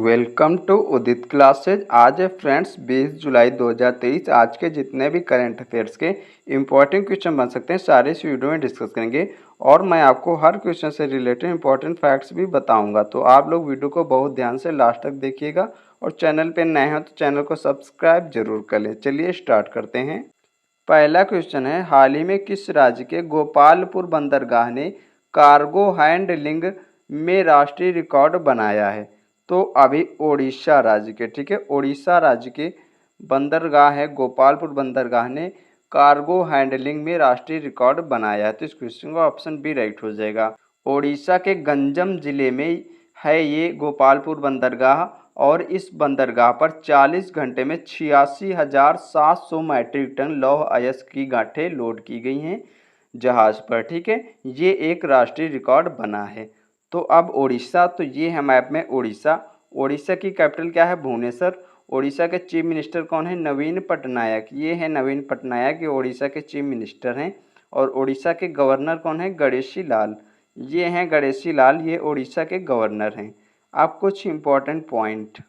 Welcome to Udit classes. आज है friends 20 जुलाई 2023। आज के जितने भी करंट अफेयर्स के इंपॉर्टेंट क्वेश्चन बन सकते हैं सारे इस वीडियो में डिस्कस करेंगे और मैं आपको हर क्वेश्चन से रिलेटेड इंपॉर्टेंट फैक्ट्स भी बताऊंगा। तो आप लोग वीडियो को बहुत ध्यान से लास्ट तक देखिएगा और चैनल पर नए हैं तो चैनल को सब्सक्राइब जरूर कर लें। चलिए स्टार्ट करते हैं। पहला क्वेश्चन है, हाल ही में किस राज्य के गोपालपुर बंदरगाह ने कार्गो हैंडलिंग में राष्ट्रीय रिकॉर्ड बनाया है? तो अभी ओडिशा राज्य के, ठीक है, ओडिशा राज्य के बंदरगाह है गोपालपुर बंदरगाह ने कार्गो हैंडलिंग में राष्ट्रीय रिकॉर्ड बनाया है। तो इस क्वेश्चन का ऑप्शन बी राइट हो जाएगा। ओडिशा के गंजम जिले में है ये गोपालपुर बंदरगाह और इस बंदरगाह पर 40 घंटे में 86,700 मैट्रिक टन लौह अयस्क की गांठें लोड की गई हैं जहाज पर, ठीक है। ये एक राष्ट्रीय रिकॉर्ड बना है। तो अब ओडिशा, तो ये है मैप में ओडिशा। ओडिशा की कैपिटल क्या है? भुवनेश्वर। ओडिशा के चीफ मिनिस्टर कौन है? नवीन पटनायक। ये है नवीन पटनायक, ये ओडिशा के चीफ मिनिस्टर हैं। और ओडिशा के गवर्नर कौन है? गणेशी लाल। ये हैं गणेशी लाल, ये ओडिशा के गवर्नर हैं। अब कुछ इम्पोर्टेंट पॉइंट।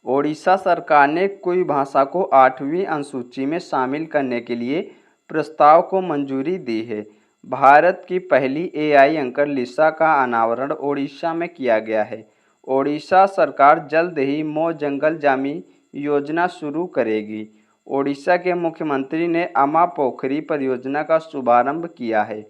ओडिशा सरकार ने कोई भाषा को 8वीं अनुसूची में शामिल करने के लिए प्रस्ताव को मंजूरी दी है। भारत की पहली एआई एंकर लिसा का अनावरण ओडिशा में किया गया है। ओडिशा सरकार जल्द ही मो जंगल जामी योजना शुरू करेगी। ओडिशा के मुख्यमंत्री ने अमा पोखरी परियोजना का शुभारंभ किया है।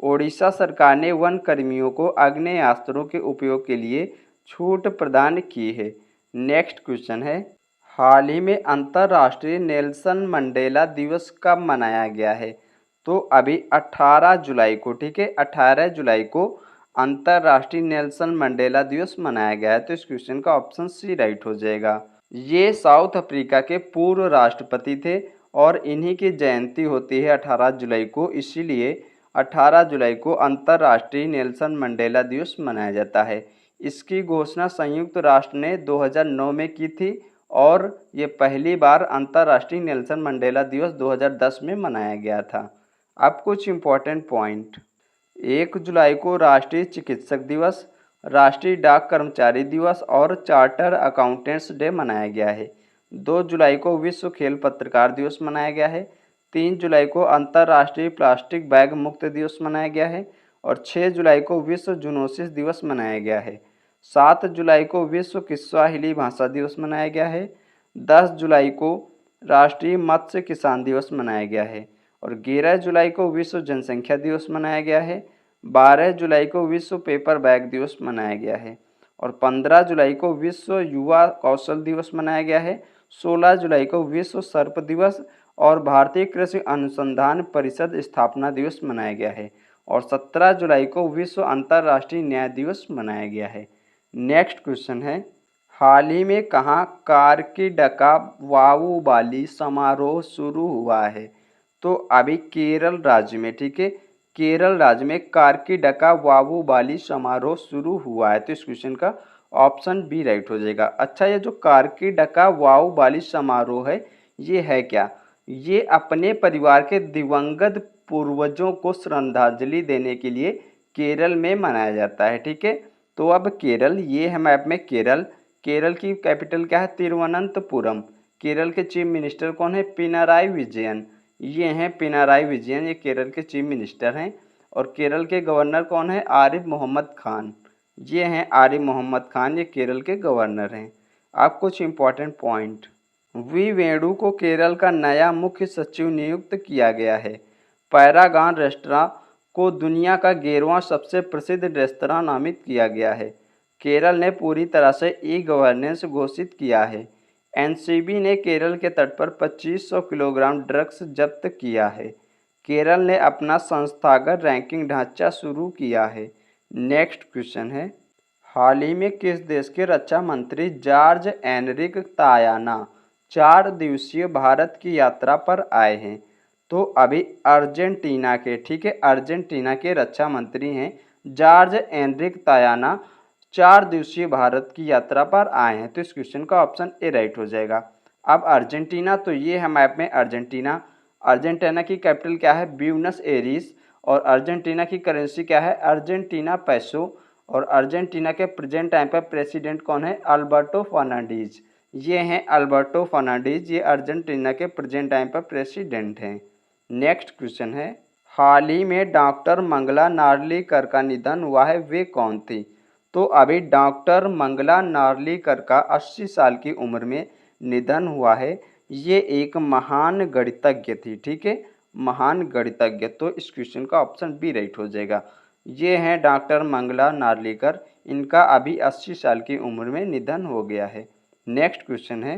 ओडिशा सरकार ने वन कर्मियों को आग्नेयास्त्रों के उपयोग के लिए छूट प्रदान की है। नेक्स्ट क्वेश्चन है, हाल ही में अंतर्राष्ट्रीय नेल्सन मंडेला दिवस कब मनाया गया है? तो अभी 18 जुलाई को, ठीक है, 18 जुलाई को अंतर्राष्ट्रीय नेल्सन मंडेला दिवस मनाया गया है। तो इस क्वेश्चन का ऑप्शन सी राइट हो जाएगा। ये साउथ अफ्रीका के पूर्व राष्ट्रपति थे और इन्हीं की जयंती होती है 18 जुलाई को, इसीलिए 18 जुलाई को अंतर्राष्ट्रीय नेल्सन मंडेला दिवस मनाया जाता है। इसकी घोषणा संयुक्त राष्ट्र ने 2009 में की थी और ये पहली बार अंतर्राष्ट्रीय नेल्सन मंडेला दिवस 2010 में मनाया गया था। अब कुछ इम्पोर्टेंट पॉइंट। 1 जुलाई को राष्ट्रीय चिकित्सक दिवस, राष्ट्रीय डाक कर्मचारी दिवस और चार्टर अकाउंटेंट्स डे मनाया गया है। 2 जुलाई को विश्व खेल पत्रकार दिवस मनाया गया है। 3 जुलाई को अंतर्राष्ट्रीय प्लास्टिक बैग मुक्त दिवस मनाया गया है और 6 जुलाई को विश्व जूनोसिस दिवस मनाया गया है। 7 जुलाई को विश्व किस्वाहिली भाषा दिवस मनाया गया है। 10 जुलाई को राष्ट्रीय मत्स्य किसान दिवस मनाया गया है और 11 जुलाई को विश्व जनसंख्या दिवस मनाया गया है। 12 जुलाई को विश्व पेपर बैग दिवस मनाया गया है और 15 जुलाई को विश्व युवा कौशल दिवस मनाया गया है। 16 जुलाई को विश्व सर्प दिवस और भारतीय कृषि अनुसंधान परिषद स्थापना दिवस मनाया गया है और 17 जुलाई को विश्व अंतर्राष्ट्रीय न्याय दिवस मनाया गया है। नेक्स्ट क्वेश्चन है, हाल ही में कहाँ कार्किडका वावुबाली समारोह शुरू हुआ है? तो अभी केरल राज्य में, ठीक है, केरल राज्य में कार्किडका वावुबाली समारोह शुरू हुआ है। तो इस क्वेश्चन का ऑप्शन बी राइट हो जाएगा। अच्छा, ये जो कार्किडका वावुबाली समारोह है ये है क्या? ये अपने परिवार के दिवंगत पूर्वजों को श्रद्धांजलि देने के लिए केरल में मनाया जाता है, ठीक है। तो अब केरल, ये है मैप में केरल। केरल की कैपिटल क्या है? तिरुवनंतपुरम। केरल के चीफ मिनिस्टर कौन है? पिनाराई विजयन। ये हैं पिनाराई विजयन, ये केरल के चीफ मिनिस्टर हैं। और केरल के गवर्नर कौन है? आरिफ मोहम्मद खान। ये हैं आरिफ मोहम्मद खान, ये केरल के गवर्नर हैं। अब कुछ इम्पोर्टेंट पॉइंट। वी वेणु को केरल का नया मुख्य सचिव नियुक्त किया गया है। पैरागॉन रेस्तरां को दुनिया का 11वां सबसे प्रसिद्ध रेस्तरां नामित किया गया है। केरल ने पूरी तरह से ई गवर्नेंस घोषित किया है। एनसीबी ने केरल के तट पर 2500 किलोग्राम ड्रग्स जब्त किया है। केरल ने अपना संस्थागत रैंकिंग ढांचा शुरू किया है। नेक्स्ट क्वेश्चन है, हाल ही में किस देश के रक्षा मंत्री जॉर्ज एनरिक तायाना 4 दिवसीय भारत की यात्रा पर आए हैं? तो अभी अर्जेंटीना के, ठीक है, अर्जेंटीना के रक्षा मंत्री हैं जॉर्ज एनरिक तायाना 4 दिवसीय भारत की यात्रा पर आए हैं। तो इस क्वेश्चन का ऑप्शन ए राइट हो जाएगा। अब अर्जेंटीना, तो ये है मैप में अर्जेंटीना। अर्जेंटीना की कैपिटल क्या है? Buenos Aries. और अर्जेंटीना की करेंसी क्या है? अर्जेंटीना पैसो। और अर्जेंटीना के प्रेजेंट टाइम पर प्रेसिडेंट कौन है? Alberto Fernandez. ये हैं अल्बर्टो फर्नांडीज, ये अर्जेंटीना के प्रेजेंट टाइम पर प्रेसिडेंट हैं। नेक्स्ट क्वेश्चन है, हाल ही में डॉक्टर मंगला नार्लिकर का निधन हुआ है, वे कौन थी? तो अभी डॉक्टर मंगला नार्लिकर का 80 साल की उम्र में निधन हुआ है। ये एक महान गणितज्ञ थी, ठीक है, महान गणितज्ञ। तो इस क्वेश्चन का ऑप्शन बी राइट हो जाएगा। ये हैं डॉक्टर मंगला नार्लिकर, इनका अभी 80 साल की उम्र में निधन हो गया है। नेक्स्ट क्वेश्चन है,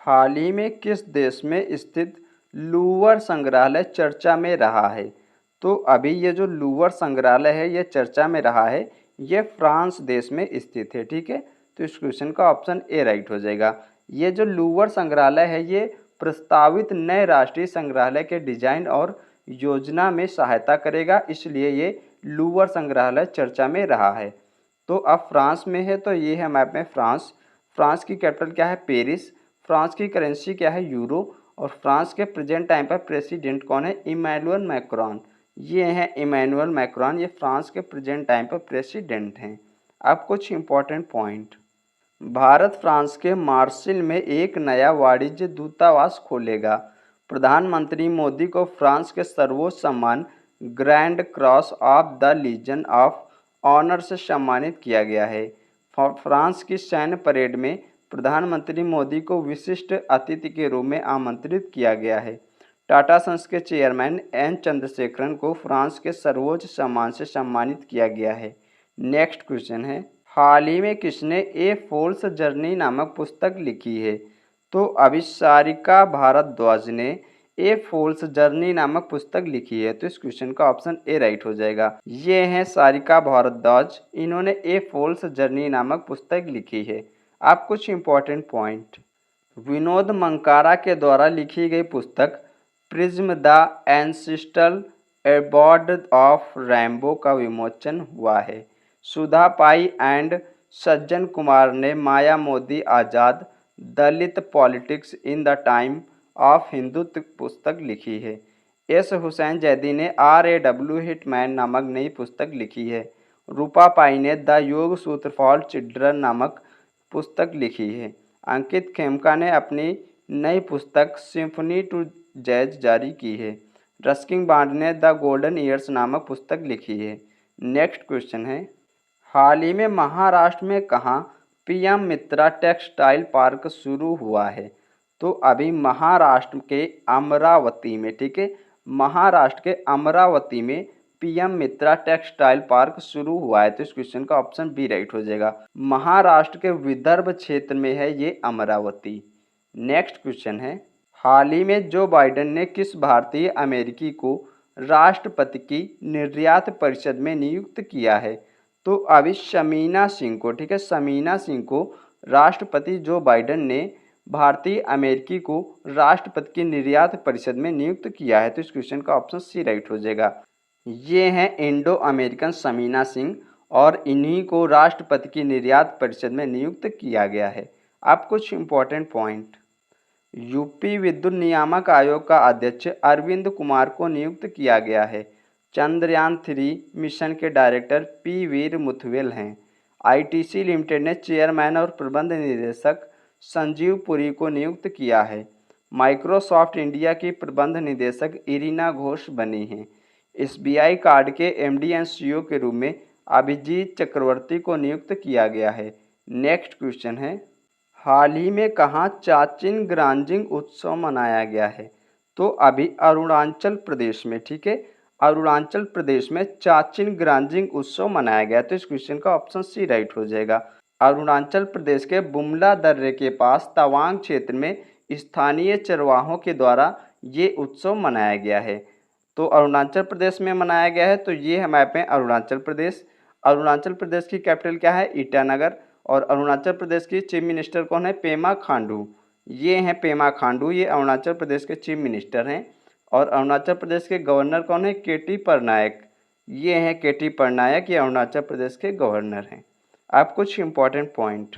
हाल ही में किस देश में स्थित लूवर संग्रहालय चर्चा में रहा है? तो अभी ये जो लूवर संग्रहालय है ये चर्चा में रहा है, ये फ्रांस देश में स्थित है, ठीक है। तो इस क्वेश्चन का ऑप्शन ए राइट हो जाएगा। ये जो लूवर संग्रहालय है ये प्रस्तावित नए राष्ट्रीय संग्रहालय के डिजाइन और योजना में सहायता करेगा, इसलिए ये लूवर संग्रहालय चर्चा में रहा है। तो अब फ्रांस में है, तो ये है मैप में फ्रांस। फ्रांस की कैपिटल क्या है? पेरिस। फ्रांस की करेंसी क्या है? यूरो। और फ्रांस के प्रेजेंट टाइम पर प्रेसिडेंट कौन है? Emmanuel Macron. ये हैं इमैनुअल मैक्रोन, ये फ्रांस के प्रेजेंट टाइम पर प्रेसिडेंट हैं। अब कुछ इंपॉर्टेंट पॉइंट, भारत फ्रांस के मार्सिल में एक नया वाणिज्य दूतावास खोलेगा। प्रधानमंत्री मोदी को फ्रांस के सर्वोच्च सम्मान Grand Cross of the Legion of Honour से सम्मानित किया गया है। फ्रांस की सैन्य परेड में प्रधानमंत्री मोदी को विशिष्ट अतिथि के रूप में आमंत्रित किया गया है। टाटा सन्स के चेयरमैन एन चंद्रशेखरन को फ्रांस के सर्वोच्च सम्मान से सम्मानित किया गया है। नेक्स्ट क्वेश्चन है, हाल ही में किसने ए फॉल्स जर्नी नामक पुस्तक लिखी है? तो अभी सारिका भारद्वाज ने ए फॉल्स जर्नी नामक पुस्तक लिखी है। तो इस क्वेश्चन का ऑप्शन ए राइट हो जाएगा। ये हैं सारिका भारद्वाज, इन्होंने ए फॉल्स जर्नी नामक पुस्तक लिखी है। अब कुछ इंपॉर्टेंट पॉइंट, विनोद मंकारा के द्वारा लिखी गई पुस्तक prism the ancestral abode of rainbow का विमोचन हुआ है। सुधा पाई एंड सज्जन कुमार ने Maya Modi Azad Dalit politics in the time of Hindutva पुस्तक लिखी है। एस हुसैन जैदी ने RAW हिटमैन नामक नई पुस्तक लिखी है। रूपा पाई ने द योग सूत्र फॉर चिल्ड्रन नामक पुस्तक लिखी है। अंकित खेमका ने अपनी नई पुस्तक सिम्फनी टू जैज जारी की है। रस्किन बॉन्ड ने द गोल्डन ईयर्स नामक पुस्तक लिखी है। नेक्स्ट क्वेश्चन है, हाल ही में महाराष्ट्र में कहाँ PM मित्रा टेक्सटाइल पार्क शुरू हुआ है? तो अभी महाराष्ट्र के अमरावती में, ठीक है, महाराष्ट्र के अमरावती में PM मित्रा टेक्सटाइल पार्क शुरू हुआ है। तो इस क्वेश्चन का ऑप्शन बी राइट हो जाएगा। महाराष्ट्र के विदर्भ क्षेत्र में है ये अमरावती। नेक्स्ट क्वेश्चन है, हाल ही में जो बाइडेन ने किस भारतीय अमेरिकी को राष्ट्रपति की निर्यात परिषद में नियुक्त किया है? तो अभी शमीना सिंह को, ठीक है, शमीना सिंह को राष्ट्रपति जो बाइडेन ने भारतीय अमेरिकी को राष्ट्रपति की निर्यात परिषद में नियुक्त किया है। तो इस क्वेश्चन का ऑप्शन सी राइट हो जाएगा। ये हैं इंडो अमेरिकन शमीना सिंह और इन्हीं को राष्ट्रपति की निर्यात परिषद में नियुक्त किया गया है। अब कुछ इंपॉर्टेंट पॉइंट, यूपी विद्युत नियामक आयोग का अध्यक्ष अरविंद कुमार को नियुक्त किया गया है। चंद्रयान 3 मिशन के डायरेक्टर P वीर मुथवेल हैं। ITC लिमिटेड ने चेयरमैन और प्रबंध निदेशक संजीव पुरी को नियुक्त किया है। माइक्रोसॉफ्ट इंडिया की प्रबंध निदेशक इरीना घोष बनी हैं। SBI कार्ड के MD एंड CEO के रूप में अभिजीत चक्रवर्ती को नियुक्त किया गया है। नेक्स्ट क्वेश्चन है, हाल ही में कहाँ चाचिन ग्रांजिंग उत्सव मनाया गया है? तो अभी अरुणाचल प्रदेश में, ठीक है, अरुणाचल प्रदेश में चाचिन ग्रांजिंग उत्सव मनाया गया। तो इस क्वेश्चन का ऑप्शन सी राइट हो जाएगा। अरुणाचल प्रदेश के बुमला दर्रे के पास तवांग क्षेत्र में स्थानीय चरवाहों के द्वारा ये उत्सव मनाया गया है। तो अरुणाचल प्रदेश में मनाया गया है, तो ये है मैप में अरुणाचल प्रदेश। अरुणाचल प्रदेश की कैपिटल क्या है? ईटानगर। और अरुणाचल प्रदेश की चीफ मिनिस्टर कौन है? पेमा खांडू। ये हैं पेमा खांडू, ये अरुणाचल प्रदेश के चीफ मिनिस्टर हैं। और अरुणाचल प्रदेश के गवर्नर कौन है? KT पटनायक। ये हैं KT पटनायक, ये अरुणाचल प्रदेश के गवर्नर हैं। अब कुछ इंपॉर्टेंट पॉइंट,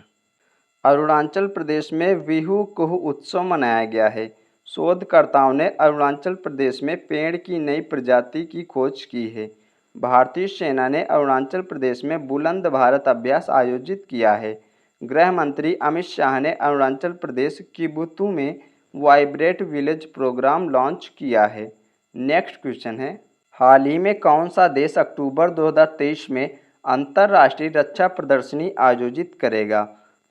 अरुणाचल प्रदेश में बिहू कुहू उत्सव मनाया गया है। शोधकर्ताओं ने अरुणाचल प्रदेश में पेड़ की नई प्रजाति की खोज की है। भारतीय सेना ने अरुणाचल प्रदेश में बुलंद भारत अभ्यास आयोजित किया है। गृह मंत्री अमित शाह ने अरुणाचल प्रदेश किबुतु में वाइब्रेट विलेज प्रोग्राम लॉन्च किया है। नेक्स्ट क्वेश्चन है, हाल ही में कौन सा देश अक्टूबर 2023 में अंतर्राष्ट्रीय रक्षा प्रदर्शनी आयोजित करेगा?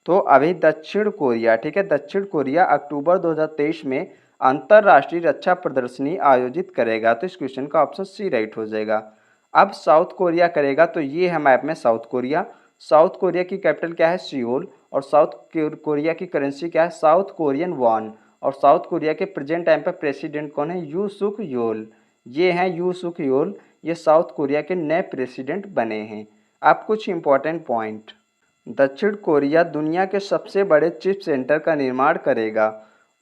तो अभी दक्षिण कोरिया, ठीक है, दक्षिण कोरिया अक्टूबर 2023 में अंतर्राष्ट्रीय रक्षा प्रदर्शनी आयोजित करेगा। तो इस क्वेश्चन का ऑप्शन सी राइट हो जाएगा। अब साउथ कोरिया करेगा, तो ये है मैप में साउथ कोरिया। साउथ कोरिया की कैपिटल क्या है? सियोल। और साउथ कोरिया की करेंसी क्या है? South Korean von. और साउथ कोरिया के प्रेजेंट टाइम पर प्रेसिडेंट कौन है? यू सुक योल। ये हैं यू सुक योल, ये साउथ कोरिया के नए प्रेसिडेंट बने हैं। अब कुछ इंपॉर्टेंट पॉइंट, दक्षिण कोरिया दुनिया के सबसे बड़े चिप सेंटर का निर्माण करेगा।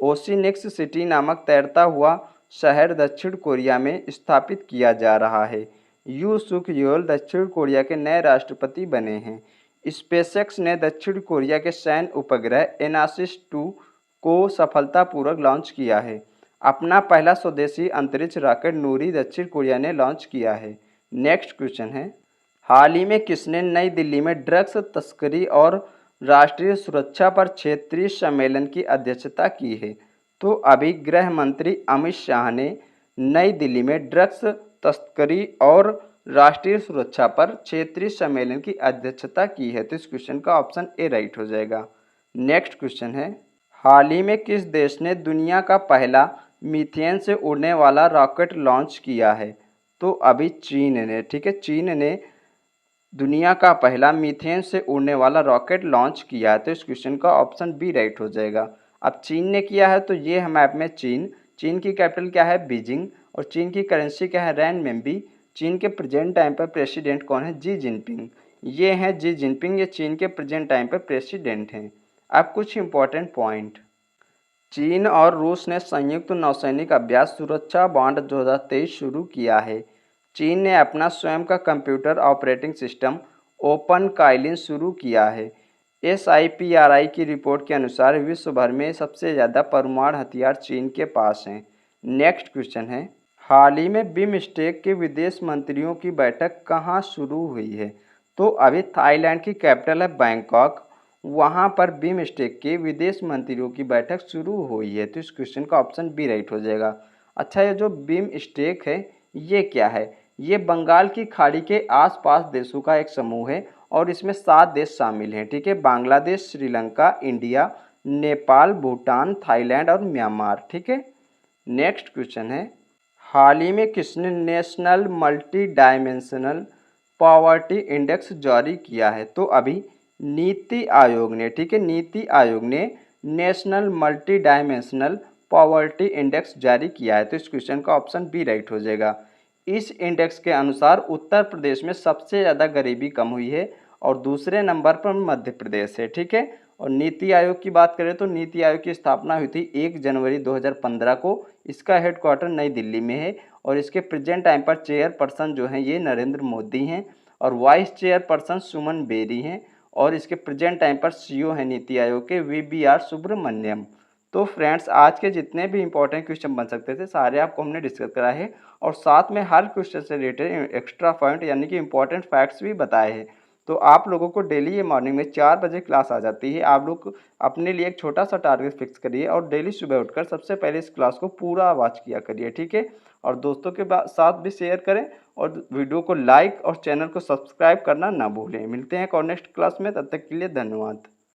ओसिनिक्स सिटी नामक तैरता हुआ शहर दक्षिण कोरिया में स्थापित किया जा रहा है। यू सुक योल दक्षिण कोरिया के नए राष्ट्रपति बने हैं। स्पेसएक्स ने दक्षिण कोरिया के सैन्य उपग्रह एनासिस 2 को सफलतापूर्वक लॉन्च किया है। अपना पहला स्वदेशी अंतरिक्ष रॉकेट नूरी दक्षिण कोरिया ने लॉन्च किया है। नेक्स्ट क्वेश्चन है, हाल ही में किसने नई दिल्ली में ड्रग्स तस्करी और राष्ट्रीय सुरक्षा पर क्षेत्रीय सम्मेलन की अध्यक्षता की है? तो अभी गृह मंत्री अमित शाह ने नई दिल्ली में ड्रग्स तस्करी और राष्ट्रीय सुरक्षा पर क्षेत्रीय सम्मेलन की अध्यक्षता की है। तो इस क्वेश्चन का ऑप्शन ए राइट हो जाएगा। नेक्स्ट क्वेश्चन है, हाल ही में किस देश ने दुनिया का पहला मीथेन से उड़ने वाला रॉकेट लॉन्च किया है? तो अभी चीन ने, ठीक है, चीन ने दुनिया का पहला मीथेन से उड़ने वाला रॉकेट लॉन्च किया है। तो इस क्वेश्चन का ऑप्शन बी राइट हो जाएगा। अब चीन ने किया है, तो ये है मैप में चीन। चीन की कैपिटल क्या है? बीजिंग। और चीन की करेंसी क्या है? रैनमेंबी। चीन के प्रेजेंट टाइम पर प्रेसिडेंट कौन है? Xi Jinping. ये हैं जी जिनपिंग, ये चीन के प्रेजेंट टाइम पर प्रेसिडेंट हैं। अब कुछ इंपॉर्टेंट पॉइंट, चीन और रूस ने संयुक्त नौसैनिक अभ्यास सुरक्षा बांड 2023 शुरू किया है। चीन ने अपना स्वयं का computer operating system open Kaelin शुरू किया है। SIPRI की रिपोर्ट के अनुसार विश्व भर में सबसे ज़्यादा परमाणु हथियार चीन के पास हैं। नेक्स्ट क्वेश्चन है, हाल ही में बिमस्टेक के विदेश मंत्रियों की बैठक कहाँ शुरू हुई है? तो अभी थाईलैंड की कैपिटल है बैंकॉक, वहाँ पर बिमस्टेक के विदेश मंत्रियों की बैठक शुरू हुई है। तो इस क्वेश्चन का ऑप्शन बी राइट हो जाएगा। अच्छा, ये जो बिमस्टेक है ये क्या है? ये बंगाल की खाड़ी के आसपास देशों का एक समूह है और इसमें 7 देश शामिल हैं, ठीक है, बांग्लादेश, श्रीलंका, इंडिया, नेपाल, भूटान, थाईलैंड और म्यांमार, ठीक है। नेक्स्ट क्वेश्चन है, हाल ही में किसने national multi dimensional poverty index जारी किया है? तो अभी नीति आयोग ने, ठीक है, नीति आयोग ने national multi dimensional poverty index जारी किया है। तो इस क्वेश्चन का ऑप्शन बी राइट हो जाएगा। इस इंडेक्स के अनुसार उत्तर प्रदेश में सबसे ज़्यादा गरीबी कम हुई है और दूसरे नंबर पर मध्य प्रदेश है, ठीक है। और नीति आयोग की बात करें तो नीति आयोग की स्थापना हुई थी 1 जनवरी 2015 को। इसका हेडक्वार्टर नई दिल्ली में है और इसके प्रेजेंट टाइम पर चेयरपर्सन जो हैं ये नरेंद्र मोदी हैं और वाइस चेयरपर्सन सुमन बेरी हैं और इसके प्रेजेंट टाइम पर CEO हैं नीति आयोग के VBR सुब्रमण्यम। तो फ्रेंड्स, आज के जितने भी इंपॉर्टेंट क्वेश्चन बन सकते थे सारे आपको हमने डिस्कस करा है और साथ में हर क्वेश्चन से रिलेटेड एक्स्ट्रा पॉइंट यानी कि इंपॉर्टेंट फैक्ट्स भी बताए हैं। तो आप लोगों को डेली ये मॉर्निंग में 4 बजे क्लास आ जाती है। आप लोग अपने लिए एक छोटा सा टारगेट फिक्स करिए और डेली सुबह उठकर सबसे पहले इस क्लास को पूरा वॉच किया करिए, ठीक है। और दोस्तों के साथ भी शेयर करें और वीडियो को लाइक और चैनल को सब्सक्राइब करना ना भूलें। मिलते हैं और नेक्स्ट क्लास में, तब तक के लिए धन्यवाद।